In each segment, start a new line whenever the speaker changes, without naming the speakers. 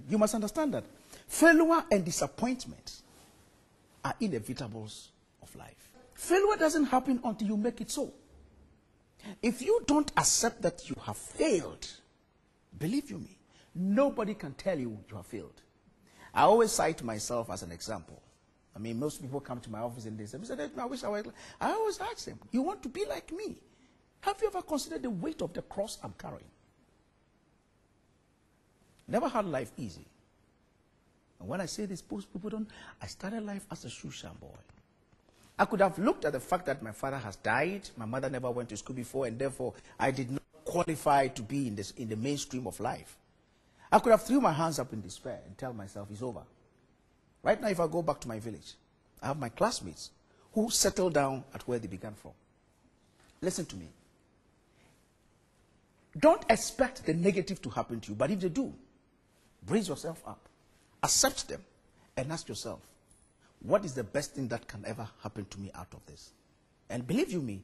You must understand that failure and disappointment are inevitables of life. Failure doesn't happen until you make it so. If you don't accept that you have failed, believe you me, nobody can tell you you have failed. I always cite myself as an example. I mean, most people come to my office and they say, I wish I were. I always ask them, you want to be like me? Have you ever considered the weight of the cross I'm carrying? Never had life easy. And when I say this, most people don't. I started life as a shoe shine boy. I could have looked at the fact that my father has died, my mother never went to school before, and therefore I did not qualify to be in the mainstream of life. I could have threw my hands up in despair and tell myself it's over. Right now, if I go back to my village, I have my classmates who settled down at where they began from. Listen to me. Don't expect the negative to happen to you, but if they do, brace yourself up, accept them, and ask yourself, what is the best thing that can ever happen to me out of this? And believe you me,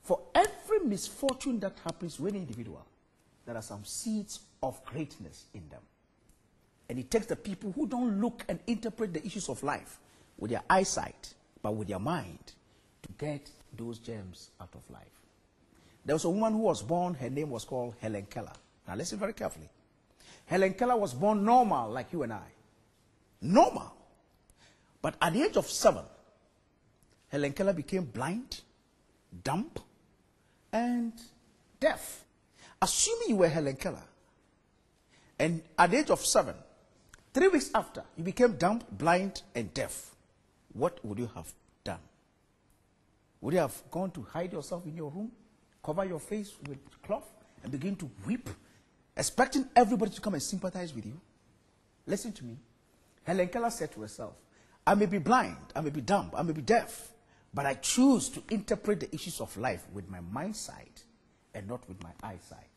for every misfortune that happens to any individual, there are some seeds of greatness in them. And it takes the people who don't look and interpret the issues of life with their eyesight, but with their mind, to get those gems out of life. There was a woman who was born, her name was called Helen Keller. Now listen very carefully. Helen Keller was born normal like you and I. Normal. But at the age of 7, Helen Keller became blind, dumb, and deaf. Assuming you were Helen Keller, and at the age of 7, 3 weeks after, you became dumb, blind, and deaf, what would you have done? Would you have gone to hide yourself in your room, cover your face with cloth, and begin to weep, expecting everybody to come and sympathize with you? Listen to me. Helen Keller said to herself, I may be blind, I may be dumb, I may be deaf, but I choose to interpret the issues of life with my mind sight and not with my eyesight.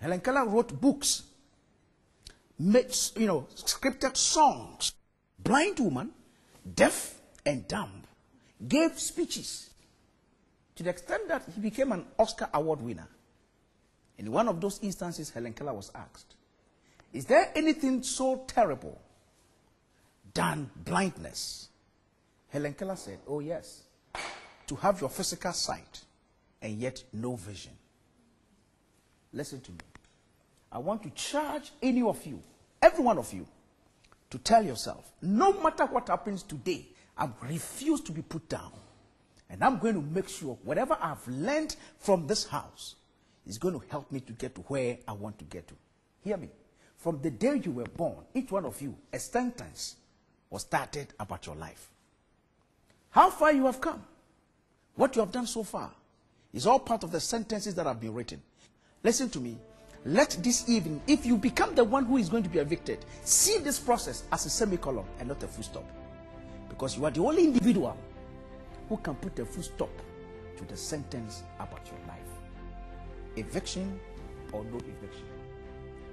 Helen Keller wrote books, made, scripted songs. Blind woman, deaf and dumb, gave speeches to the extent that he became an Oscar Award winner. In one of those instances, Helen Keller was asked, is there anything so terrible than blindness? Helen Keller said, oh yes, to have your physical sight and yet no vision. Listen to me. I want to charge any of you, every one of you, to tell yourself, no matter what happens today, I refuse to be put down. And I'm going to make sure whatever I've learned from this house is going to help me to get to where I want to get to. Hear me. From the day you were born, each one of you, a sentence was started about your life. How far you have come, what you have done so far, is all part of the sentences that have been written. Listen to me. Let this evening, if you become the one who is going to be evicted, see this process as a semicolon and not a full stop. Because you are the only individual who can put a full stop to the sentence about your life. Eviction or no eviction,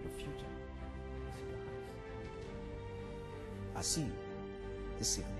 your future is in your hands. I see you this evening.